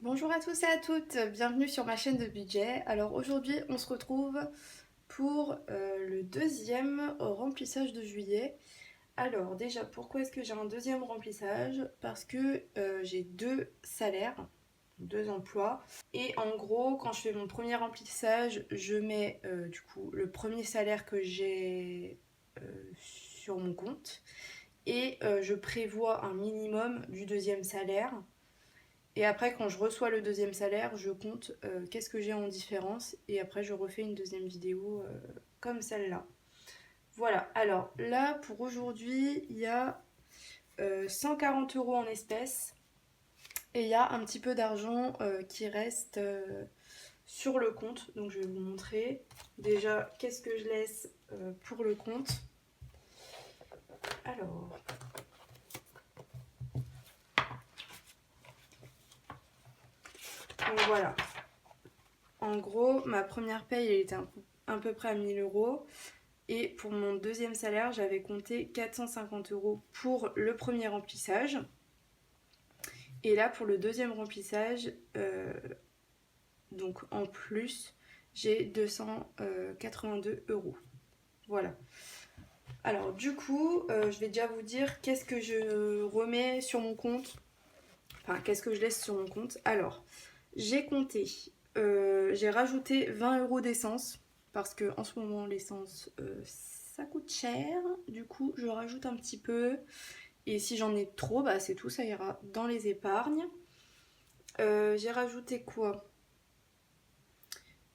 Bonjour à tous et à toutes, bienvenue sur ma chaîne de budget. Alors aujourd'hui on se retrouve pour le deuxième remplissage de juillet. Alors déjà pourquoi est-ce que j'ai un deuxième remplissage? Parce que j'ai deux salaires, deux emplois. Et en gros quand je fais mon premier remplissage je mets du coup le premier salaire que j'ai sur mon compte. Et je prévois un minimum du deuxième salaire. Et après, quand je reçois le deuxième salaire, je compte qu'est-ce que j'ai en différence. Et après, je refais une deuxième vidéo comme celle-là. Voilà, alors là, pour aujourd'hui, il y a 140 euros en espèces. Et il y a un petit peu d'argent qui reste sur le compte. Donc, je vais vous montrer déjà qu'est-ce que je laisse pour le compte. Alors, donc voilà. En gros, ma première paye, elle était à peu près à 1000 euros. Et pour mon deuxième salaire, j'avais compté 450 euros pour le premier remplissage. Et là, pour le deuxième remplissage, donc en plus, j'ai 282 euros. Voilà. Alors du coup, je vais déjà vous dire qu'est-ce que je remets sur mon compte. Enfin, qu'est-ce que je laisse sur mon compte. Alors, j'ai compté, j'ai rajouté 20 euros d'essence. Parce que en ce moment, l'essence, ça coûte cher. Du coup, je rajoute un petit peu. Et si j'en ai trop, bah c'est tout, ça ira dans les épargnes. J'ai rajouté quoi?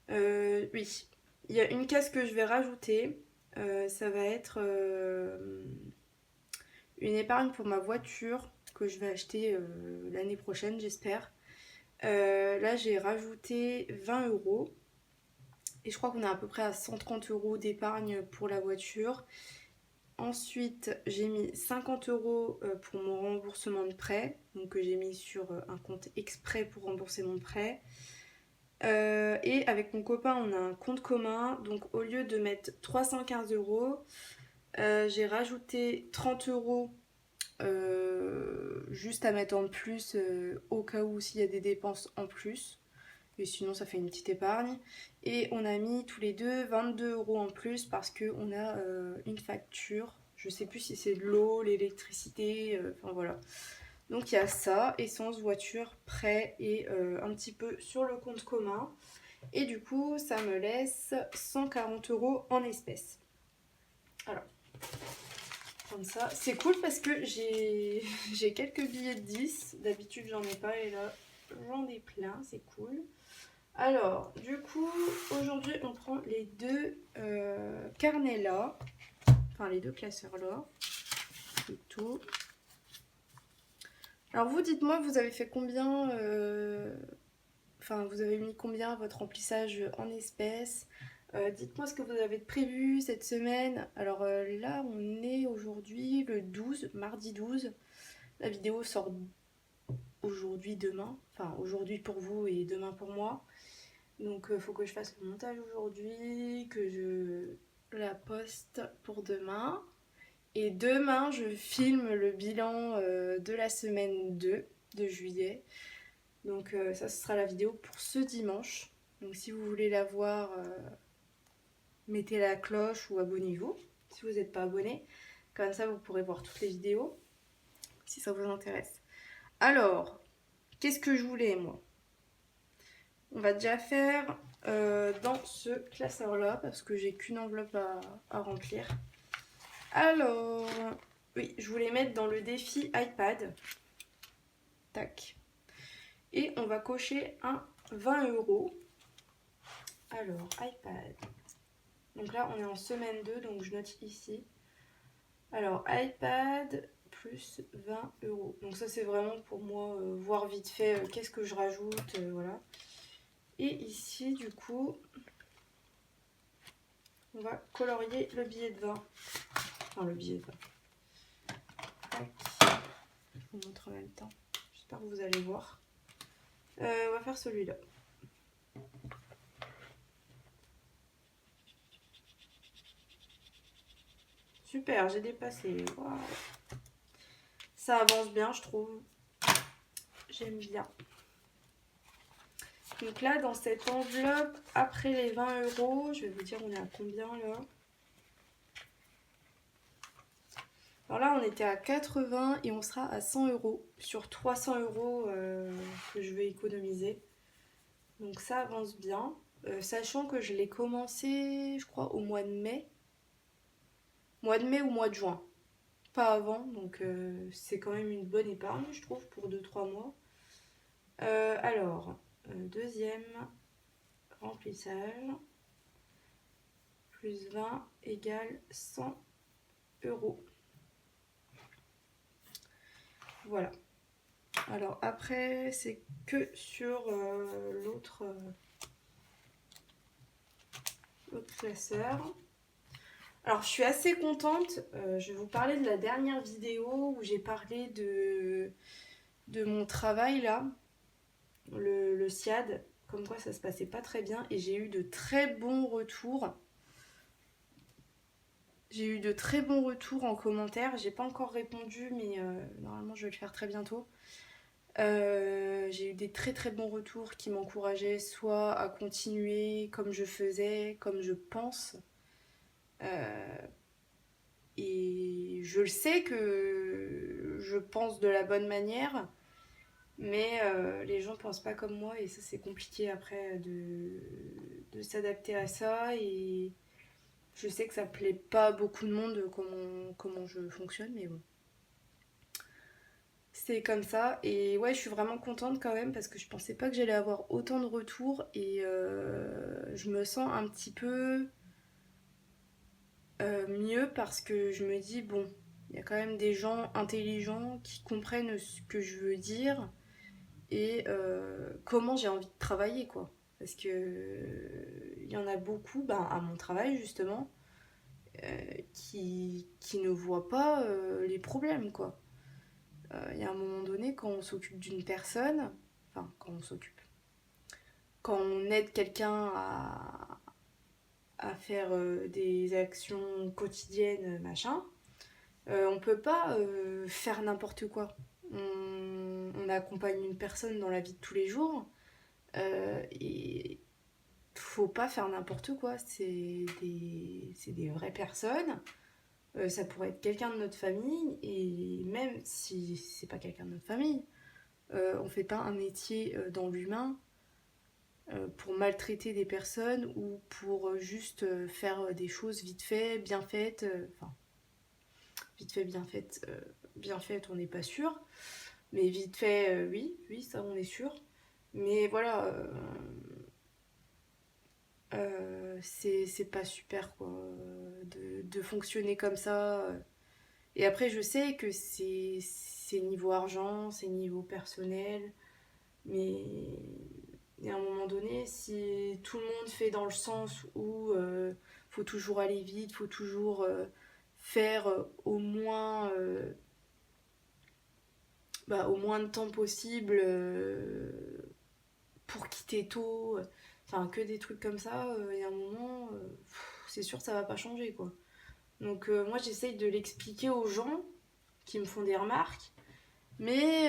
Oui, il y a une case que je vais rajouter. Ça va être une épargne pour ma voiture que je vais acheter l'année prochaine, j'espère. Là, j'ai rajouté 20 euros. Et je crois qu'on est à peu près à 130 euros d'épargne pour la voiture. Ensuite, j'ai mis 50 euros pour mon remboursement de prêt. Donc, que j'ai mis sur un compte exprès pour rembourser mon prêt. Et avec mon copain, on a un compte commun. Donc, au lieu de mettre 315 euros, j'ai rajouté 30 euros juste à mettre en plus au cas où s'il y a des dépenses en plus. Et sinon, ça fait une petite épargne. Et on a mis tous les deux 22 euros en plus parce qu'on a une facture. Je sais plus si c'est de l'eau, l'électricité, enfin voilà. Donc il y a ça, essence, voiture, prêt et un petit peu sur le compte commun. Et du coup, ça me laisse 140 euros en espèces. Alors, comme ça. C'est cool parce que j'ai quelques billets de 10. D'habitude, j'en ai pas et là, j'en ai plein. C'est cool. Alors, du coup, aujourd'hui, on prend les deux carnets là. Enfin, les deux classeurs là. Plutôt. Alors, vous, dites-moi, vous avez fait combien Enfin, vous avez mis combien à votre remplissage en espèces? Dites-moi ce que vous avez prévu cette semaine. Alors là, on est aujourd'hui le 12, mardi 12. La vidéo sort aujourd'hui, demain. Enfin, aujourd'hui pour vous et demain pour moi. Donc, il faut que je fasse le montage aujourd'hui, que je la poste pour demain. Et demain, je filme le bilan de la semaine 2 de juillet. Donc ça, ce sera la vidéo pour ce dimanche. Donc si vous voulez la voir, mettez la cloche ou abonnez-vous si vous n'êtes pas abonné. Comme ça, vous pourrez voir toutes les vidéos si ça vous intéresse. Alors, qu'est-ce que je voulais, moi? On va déjà faire dans ce classeur-là parce que j'ai qu'une enveloppe à remplir. Alors, oui, je voulais mettre dans le défi iPad. Tac. Et on va cocher un 20 euros. Alors, iPad. Donc là, on est en semaine 2, donc je note ici. Alors, iPad plus 20 euros. Donc ça, c'est vraiment pour moi voir vite fait qu'est-ce que je rajoute, voilà. Et ici, du coup, on va colorier le billet de 20. Enfin, le billet de 20. Tac. Je vous montre en même temps. J'espère que vous allez voir. On va faire celui-là. Super, j'ai dépassé. Wow. Ça avance bien, je trouve. J'aime bien. Donc là, dans cette enveloppe, après les 20 euros, je vais vous dire on est à combien là? Alors là, on était à 80 et on sera à 100 euros sur 300 euros que je vais économiser. Donc ça avance bien. Sachant que je l'ai commencé, je crois, au mois de mai. Mois de mai ou mois de juin. Pas avant, donc c'est quand même une bonne épargne, je trouve, pour 2-3 mois. Alors, deuxième remplissage, plus 20 égale 100 euros. Voilà. Alors après, c'est que sur l'autre classeur. Alors je suis assez contente, je vais vous parler de la dernière vidéo où j'ai parlé de mon travail là, le SIAD, comme quoi ça se passait pas très bien et j'ai eu de très bons retours. J'ai eu de très bons retours en commentaire, j'ai pas encore répondu mais normalement je vais le faire très bientôt. J'ai eu des très très bons retours qui m'encourageaient soit à continuer comme je faisais, comme je pense. Et je le sais que je pense de la bonne manière, mais les gens pensent pas comme moi et ça c'est compliqué après de s'adapter à ça. Et je sais que ça plaît pas à beaucoup de monde comment je fonctionne, mais bon. C'est comme ça. Et ouais, je suis vraiment contente quand même parce que je pensais pas que j'allais avoir autant de retours et je me sens un petit peu mieux parce que je me dis, bon, il y a quand même des gens intelligents qui comprennent ce que je veux dire et comment j'ai envie de travailler, quoi. Parce que il y en a beaucoup, ben, à mon travail justement, qui ne voient pas les problèmes, quoi. Il y a un moment donné, quand on s'occupe d'une personne, enfin, quand on s'occupe, quand on aide quelqu'un à faire des actions quotidiennes, machin, on peut pas faire n'importe quoi. On accompagne une personne dans la vie de tous les jours et faut pas faire n'importe quoi. C'est des vraies personnes. Ça pourrait être quelqu'un de notre famille et même si c'est pas quelqu'un de notre famille, on fait pas un métier dans l'humain pour maltraiter des personnes ou pour juste faire des choses vite fait, bien faites. Enfin, vite fait, bien faites, on n'est pas sûr. Mais vite fait, oui, oui, ça on est sûr. Mais voilà, c'est pas super quoi, de fonctionner comme ça. Et après, je sais que c'est niveau argent, c'est niveau personnel, mais il y a un moment donné, si tout le monde fait dans le sens où faut toujours aller vite, faut toujours faire au moins de temps possible pour quitter tôt, enfin que des trucs comme ça, il y a un moment, c'est sûr ça va pas changer quoi. Donc moi j'essaye de l'expliquer aux gens qui me font des remarques, mais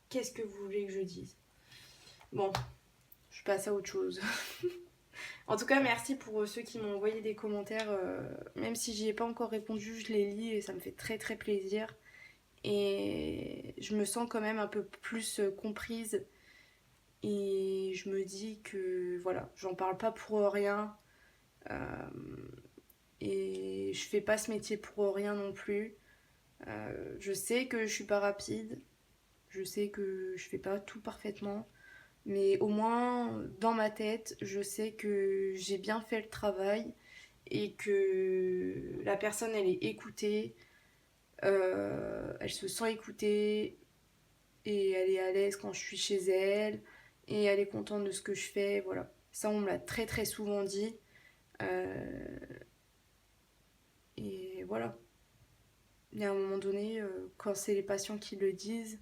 qu'est-ce que vous voulez que je dise? Bon, je passe à autre chose. En tout cas, merci pour ceux qui m'ont envoyé des commentaires. Même si j'y ai pas encore répondu, je les lis et ça me fait très très plaisir. Et je me sens quand même un peu plus comprise. Et je me dis que voilà, j'en parle pas pour rien. Euh, et je fais pas ce métier pour rien non plus. Je sais que je suis pas rapide. Je sais que je fais pas tout parfaitement. Mais au moins, dans ma tête, je sais que j'ai bien fait le travail et que la personne, elle est écoutée, elle se sent écoutée et elle est à l'aise quand je suis chez elle et elle est contente de ce que je fais. Voilà. Ça, on me l'a très très souvent dit. Euh, et voilà. Il y a un moment donné, quand c'est les patients qui le disent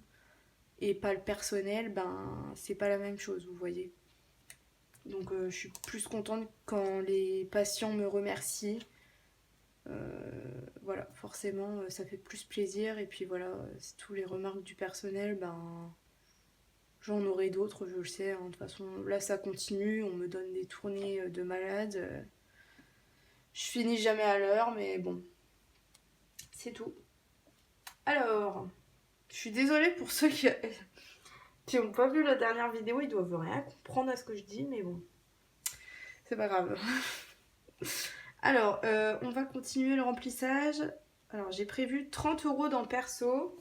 et pas le personnel, ben c'est pas la même chose, vous voyez. Donc je suis plus contente quand les patients me remercient. Voilà, forcément, ça fait plus plaisir. Et puis voilà, c'est tous les remarques du personnel, ben J'en aurai d'autres, je le sais, hein. De toute façon, là ça continue, on me donne des tournées de malade. Je finis jamais à l'heure, mais bon, c'est tout. Alors, je suis désolée pour ceux qui n'ont pas vu la dernière vidéo, ils doivent rien comprendre à ce que je dis, mais bon, c'est pas grave. Alors, on va continuer le remplissage. Alors, j'ai prévu 30 € dans perso.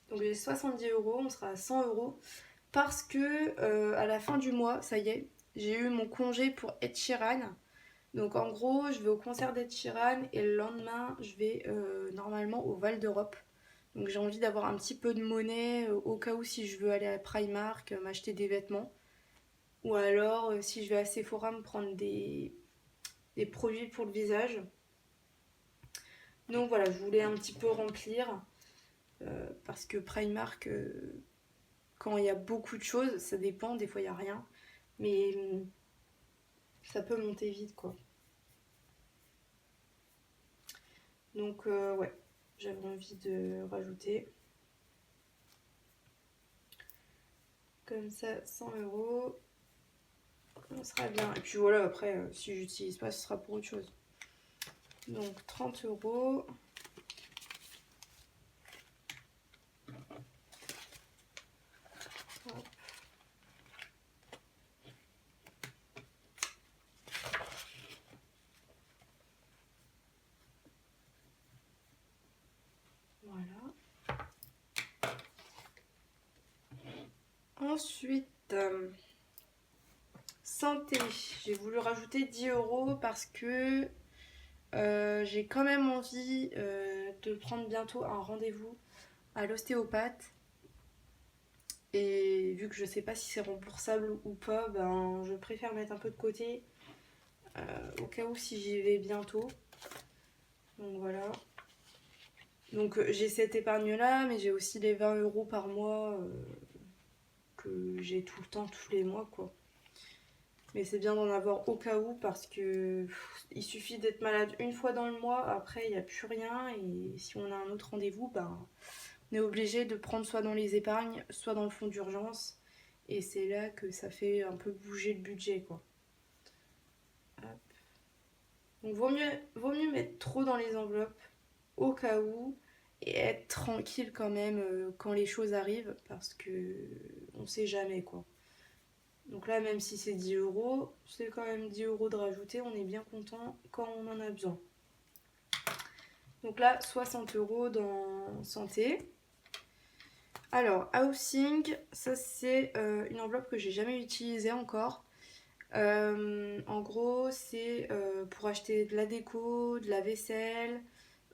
Donc, j'ai 70 €, on sera à 100 €. Parce que à la fin du mois, ça y est, j'ai eu mon congé pour Ed Sheeran. Donc, en gros, je vais au concert d'Ed Sheeran et le lendemain, je vais normalement au Val d'Europe. Donc, j'ai envie d'avoir un petit peu de monnaie au cas où si je veux aller à Primark, m'acheter des vêtements. Ou alors, si je vais à Sephora, me prendre des produits pour le visage. Donc voilà, je voulais un petit peu remplir parce que Primark, quand il y a beaucoup de choses, ça dépend, des fois il n'y a rien, mais ça peut monter vite quoi. Donc ouais, j'avais envie de rajouter. Comme ça, 100 €, on sera bien. Et puis voilà, après, si j'utilise pas, ce sera pour autre chose. Donc 30 €. Hop. Voilà. Ensuite, santé. J'ai voulu rajouter 10 € parce que j'ai quand même envie de prendre bientôt un rendez-vous à l'ostéopathe. Et vu que je sais pas si c'est remboursable ou pas, ben je préfère mettre un peu de côté au cas où si j'y vais bientôt. Donc voilà. Donc j'ai cette épargne là, mais j'ai aussi les 20 € par mois que j'ai tout le temps, tous les mois quoi. Mais c'est bien d'en avoir au cas où parce que il suffit d'être malade une fois dans le mois, après il n'y a plus rien. Et si on a un autre rendez-vous, ben, on est obligé de prendre soit dans les épargnes, soit dans le fonds d'urgence. Et c'est là que ça fait un peu bouger le budget quoi. Hop. Donc vaut mieux mettre trop dans les enveloppes au cas où et être tranquille quand même quand les choses arrivent parce que on sait jamais quoi. Donc là, même si c'est 10 €, c'est quand même 10 € de rajouter, on est bien content quand on en a besoin. Donc là, 60 € dans santé. Alors, housing, ça c'est une enveloppe que j'ai jamais utilisée encore. En gros, c'est pour acheter de la déco, de la vaisselle,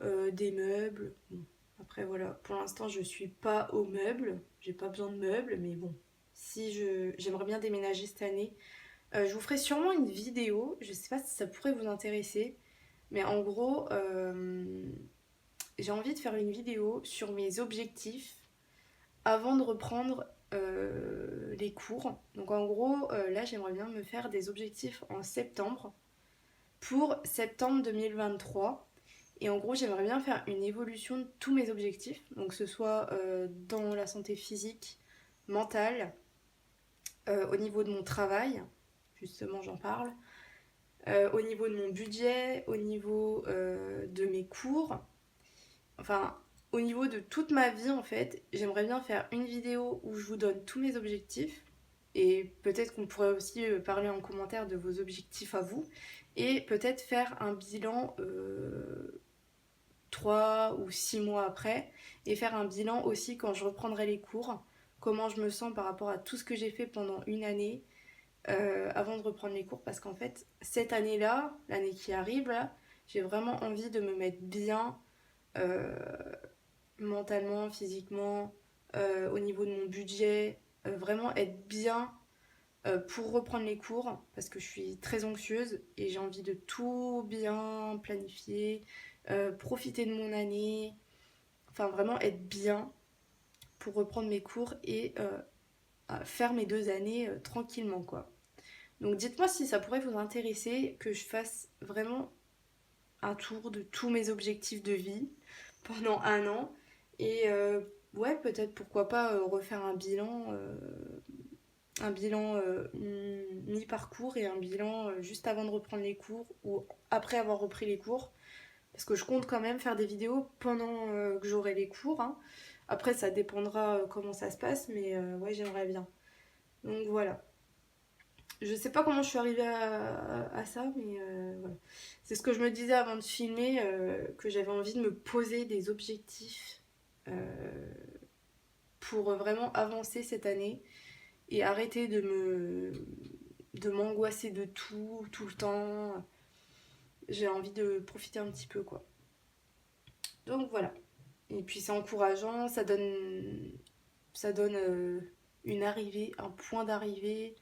des meubles. Bon, après voilà, pour l'instant je suis pas aux meubles, j'ai pas besoin de meubles, mais bon, si j'aimerais bien déménager cette année. Je vous ferai sûrement une vidéo, je sais pas si ça pourrait vous intéresser, mais en gros, j'ai envie de faire une vidéo sur mes objectifs avant de reprendre les cours. Donc en gros, là j'aimerais bien me faire des objectifs en septembre pour septembre 2023. Et en gros, j'aimerais bien faire une évolution de tous mes objectifs, donc que ce soit dans la santé physique, mentale, au niveau de mon travail, justement j'en parle, au niveau de mon budget, au niveau de mes cours, enfin au niveau de toute ma vie en fait, j'aimerais bien faire une vidéo où je vous donne tous mes objectifs et peut-être qu'on pourrait aussi parler en commentaire de vos objectifs à vous et peut-être faire un bilan 3 ou 6 mois après et faire un bilan aussi quand je reprendrai les cours, comment je me sens par rapport à tout ce que j'ai fait pendant une année avant de reprendre les cours parce qu'en fait cette année-là, l'année qui arrive là, j'ai vraiment envie de me mettre bien euh, mentalement, physiquement, au niveau de mon budget, vraiment être bien pour reprendre les cours parce que je suis très anxieuse et j'ai envie de tout bien planifier, profiter de mon année, enfin vraiment être bien pour reprendre mes cours et faire mes 2 années tranquillement quoi. Donc dites-moi si ça pourrait vous intéresser que je fasse vraiment un tour de tous mes objectifs de vie pendant un an et ouais, peut-être pourquoi pas refaire un bilan mi-parcours et un bilan juste avant de reprendre les cours ou après avoir repris les cours. Parce que je compte quand même faire des vidéos pendant que j'aurai les cours, hein. Après, ça dépendra comment ça se passe, mais ouais, j'aimerais bien. Donc voilà. Je sais pas comment je suis arrivée à ça, mais voilà. C'est ce que je me disais avant de filmer, que j'avais envie de me poser des objectifs pour vraiment avancer cette année et arrêter de m'angoisser de tout le temps. J'ai envie de profiter un petit peu, quoi. Donc voilà. Et puis c'est encourageant, ça donne une arrivée, un point d'arrivée.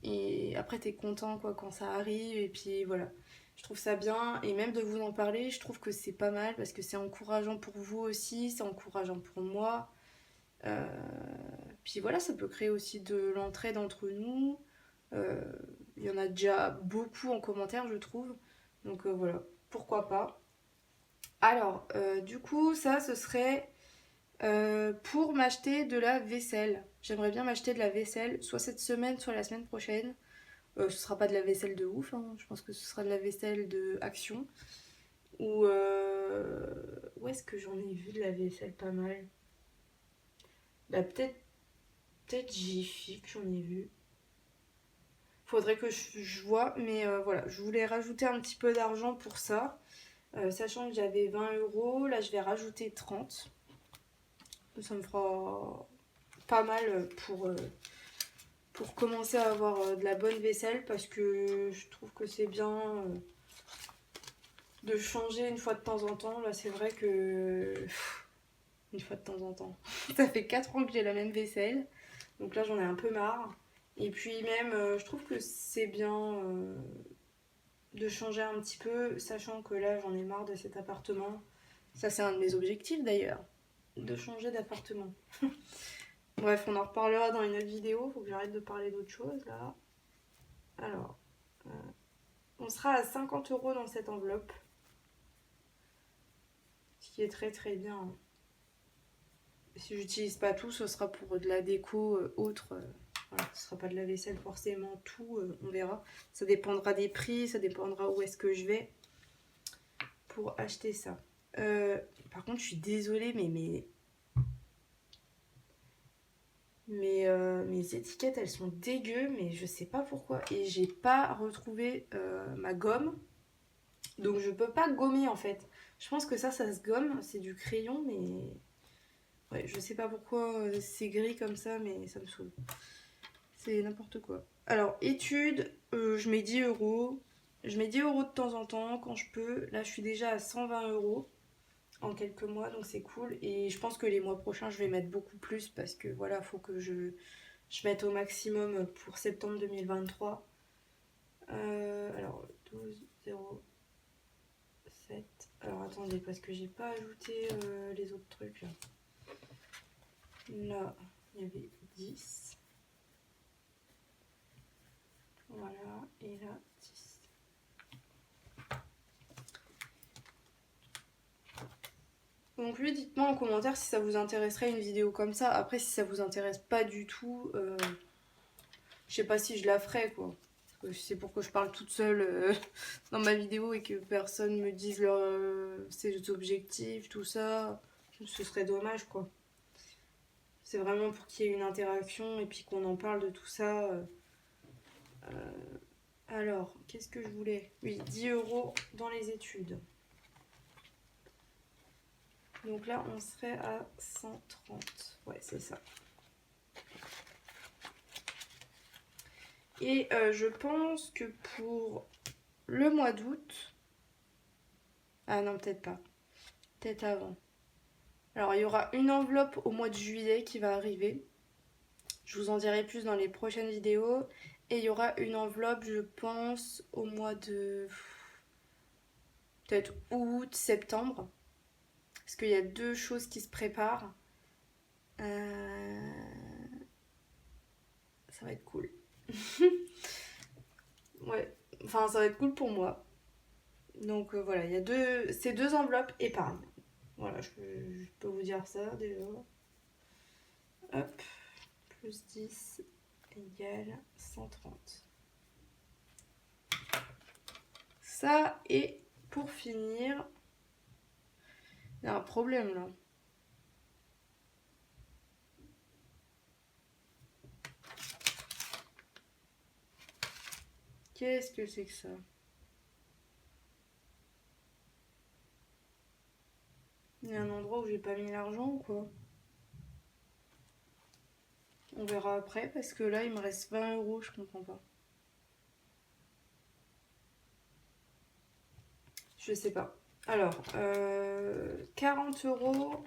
Et après, t'es content quoi quand ça arrive. Et puis voilà, je trouve ça bien. Et même de vous en parler, je trouve que c'est pas mal parce que c'est encourageant pour vous aussi, c'est encourageant pour moi. Euh, Puis voilà, ça peut créer aussi de l'entraide entre nous. Euh, Il y en a déjà beaucoup en commentaire, je trouve. Donc voilà, pourquoi pas. Alors, du coup, ça, ce serait pour m'acheter de la vaisselle. J'aimerais bien m'acheter de la vaisselle, soit cette semaine, soit la semaine prochaine. Ce sera pas de la vaisselle de ouf, hein. Je pense que ce sera de la vaisselle de Action. Ou où est-ce que j'en ai vu de la vaisselle pas mal? Bah peut-être Jiffy que j'en ai vu. Faudrait que je vois, mais voilà, je voulais rajouter un petit peu d'argent pour ça. Sachant que j'avais 20 €, là je vais rajouter 30. Ça me fera pas mal pour commencer à avoir de la bonne vaisselle parce que je trouve que c'est bien de changer une fois de temps en temps. Là, c'est vrai que une fois de temps en temps, ça fait 4 ans que j'ai la même vaisselle, donc là j'en ai un peu marre. Et puis même, je trouve que c'est bien de changer un petit peu, sachant que là j'en ai marre de cet appartement. Ça, c'est un de mes objectifs d'ailleurs, de changer d'appartement. Bref, on en reparlera dans une autre vidéo. Faut que j'arrête de parler d'autre chose là. Alors, on sera à 50 € dans cette enveloppe. Ce qui est très très bien. Si j'utilise pas tout, ce sera pour de la déco autre. Voilà, ce sera pas de la vaisselle forcément, tout, on verra. Ça dépendra des prix, ça dépendra où est-ce que je vais pour acheter ça. Par contre, je suis désolée, mais mes étiquettes, elles sont dégueu, mais je sais pas pourquoi. Et j'ai pas retrouvé ma gomme. Donc je peux pas gommer en fait. Je pense que ça se gomme. C'est du crayon, mais... Ouais, je sais pas pourquoi c'est gris comme ça, mais ça me saoule. C'est n'importe quoi. Alors, études, je mets 10 €. Je mets 10 € de temps en temps quand je peux. Là, je suis déjà à 120 € en quelques mois, donc c'est cool. Et je pense que les mois prochains, je vais mettre beaucoup plus parce que voilà, faut que je mette au maximum pour septembre 2023. Alors, 12,07. Alors, attendez, parce que j'ai pas ajouté les autres trucs là. Là, il y avait 10. Voilà, et là, 10. Donc oui, dites-moi en commentaire si ça vous intéresserait une vidéo comme ça. Après, si ça vous intéresse pas du tout, je sais pas si je la ferai, quoi. Parce que c'est pour que je parle toute seule dans ma vidéo et que personne me dise ses objectifs, tout ça. Ce serait dommage, quoi. C'est vraiment pour qu'il y ait une interaction et puis qu'on en parle de tout ça. Alors, qu'est-ce que je voulais? Oui, 10 € dans les études. Donc là, on serait à 130. Ouais, c'est ça. Et je pense que pour le mois d'août... Ah non, peut-être pas. Peut-être avant. Alors, il y aura une enveloppe au mois de juillet qui va arriver. Je vous en dirai plus dans les prochaines vidéos. Et il y aura une enveloppe, je pense, au mois de... peut-être août, septembre. Parce qu'il y a deux choses qui se préparent. Ça va être cool. Ouais, enfin ça va être cool pour moi. Donc voilà, il y a ces deux enveloppes épargne. Voilà, je peux vous dire ça déjà. Hop, plus 10 égale 130. Ça, et pour finir, il y a un problème là. Qu'est-ce que c'est que ça? Il y a un endroit où j'ai pas mis l'argent ou quoi? On verra après parce que là il me reste 20 euros, je comprends pas. Je sais pas. Alors, 40 euros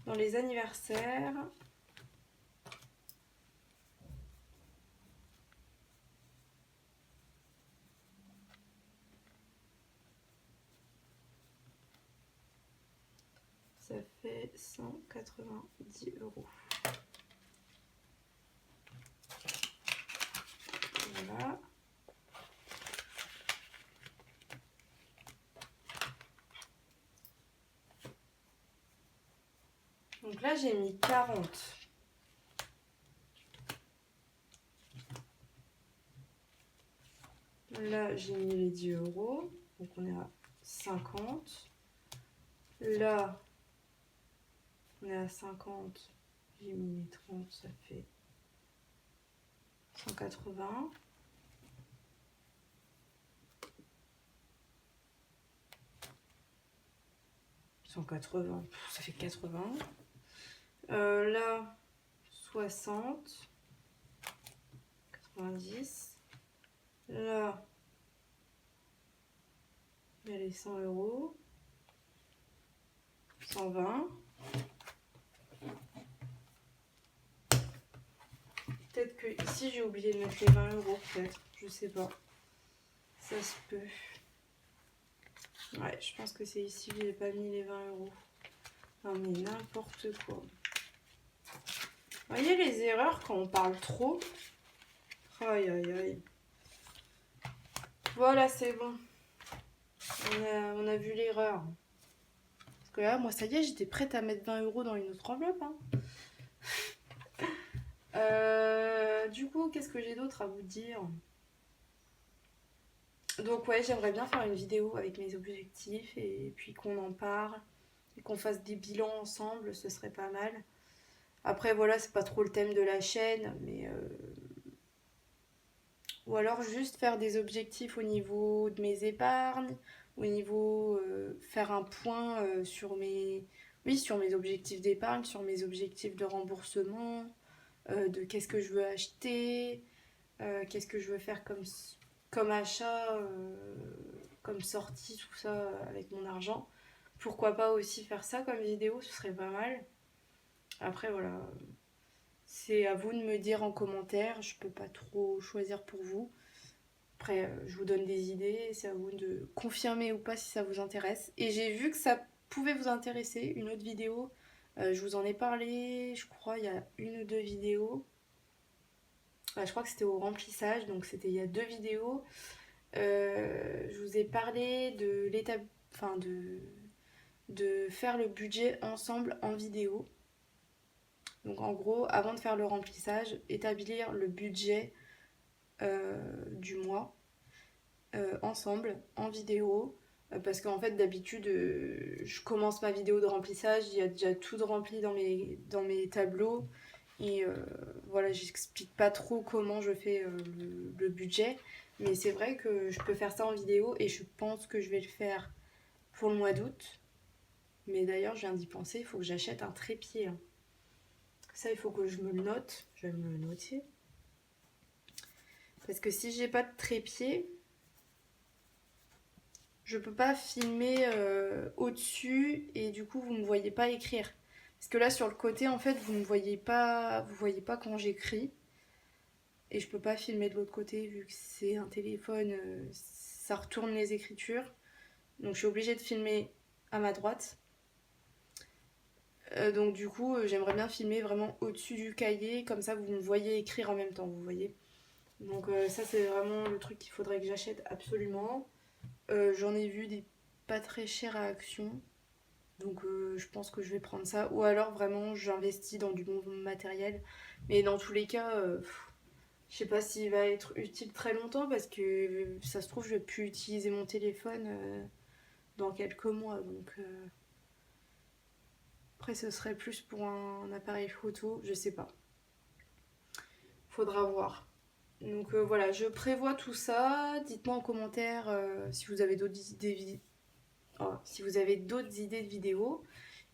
dans les anniversaires. Ça fait 190 euros. Voilà. Donc là, j'ai mis 40. Là, j'ai mis les 10 euros. Donc on est à 50. Là, on est à 50. J'ai mis les 30, ça fait 180. Ça fait 80. Là, 60. 90. Là, il y a les 100 euros. 120. Peut-être que ici j'ai oublié de mettre les 20 euros, peut-être. Je sais pas. Ça se peut. Ouais, je pense que c'est ici que j'ai pas mis les 20 euros. Non mais n'importe quoi. Vous voyez les erreurs quand on parle trop? Aïe aïe aïe. Voilà, c'est bon. On a vu l'erreur. Parce que là, moi, ça y est, j'étais prête à mettre 20 euros dans une autre enveloppe. Hein. Du coup, qu'est-ce que j'ai d'autre à vous dire? Donc ouais, j'aimerais bien faire une vidéo avec mes objectifs et puis qu'on en parle et qu'on fasse des bilans ensemble, ce serait pas mal. Après voilà, c'est pas trop le thème de la chaîne, mais ou alors juste faire des objectifs au niveau de mes épargnes, au niveau faire un point sur sur mes objectifs d'épargne, sur mes objectifs de remboursement, de qu'est-ce que je veux acheter, qu'est-ce que je veux faire comme achat, comme sortie, tout ça avec mon argent. Pourquoi pas aussi faire ça comme vidéo, ce serait pas mal. Après voilà, c'est à vous de me dire en commentaire, je peux pas trop choisir pour vous. Après, je vous donne des idées, c'est à vous de confirmer ou pas si ça vous intéresse. Et j'ai vu que ça pouvait vous intéresser, une autre vidéo. Je vous en ai parlé, je crois, il y a une ou deux vidéos. Je crois que c'était au remplissage, donc c'était il y a deux vidéos. Je vous ai parlé de l'étape, enfin de faire le budget ensemble en vidéo. Donc en gros, avant de faire le remplissage, établir le budget du mois ensemble en vidéo. Parce qu'en fait, d'habitude, je commence ma vidéo de remplissage, il y a déjà tout de rempli dans mes tableaux. Et voilà, j'explique pas trop comment je fais le budget. Mais c'est vrai que je peux faire ça en vidéo et je pense que je vais le faire pour le mois d'août. Mais d'ailleurs, je viens d'y penser, il faut que j'achète un trépied. Hein. Ça, il faut que je me le note. Je vais me le noter. Parce que si j'ai pas de trépied, je peux pas filmer au-dessus et du coup, vous me voyez pas écrire. Parce que là, sur le côté, en fait, vous voyez pas quand j'écris. Et je peux pas filmer de l'autre côté vu que c'est un téléphone, ça retourne les écritures. Donc je suis obligée de filmer à ma droite. Donc du coup, j'aimerais bien filmer vraiment au-dessus du cahier, comme ça vous me voyez écrire en même temps, vous voyez. Donc ça c'est vraiment le truc qu'il faudrait que j'achète absolument. J'en ai vu des pas très chers à Action. Donc je pense que je vais prendre ça. Ou alors vraiment j'investis dans du bon matériel. Mais dans tous les cas, je sais pas s'il va être utile très longtemps parce que ça se trouve je vais plus utiliser mon téléphone dans quelques mois. Donc après ce serait plus pour un appareil photo, je sais pas. Faudra voir. Donc voilà, je prévois tout ça. Dites-moi en commentaire si vous avez d'autres idées, si vous avez d'autres idées de vidéos.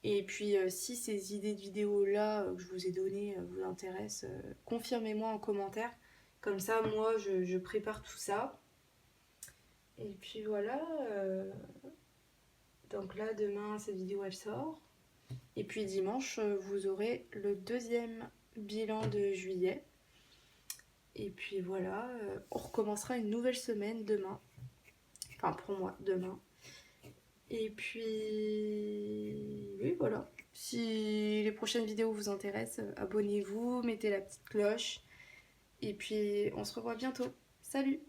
Et puis si ces idées de vidéos là que je vous ai données vous intéressent, confirmez-moi en commentaire. Comme ça, moi, je prépare tout ça. Et puis voilà. Donc là, demain, cette vidéo, elle sort. Et puis dimanche, vous aurez le deuxième bilan de juillet. Et puis voilà, on recommencera une nouvelle semaine demain. Enfin, pour moi, demain. Et puis, oui, voilà. Si les prochaines vidéos vous intéressent, abonnez-vous, mettez la petite cloche. Et puis, on se revoit bientôt. Salut!